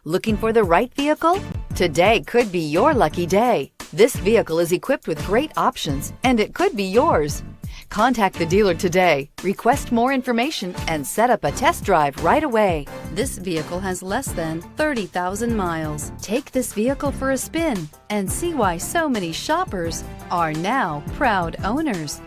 Looking for the right vehicle? Today could be your lucky day. This vehicle is equipped with great options, and it could be yours. Contact the dealer today, request more information, and set up a test drive right away. This vehicle has less than 30,000 miles. Take this vehicle for a spin and see why so many shoppers are now proud owners.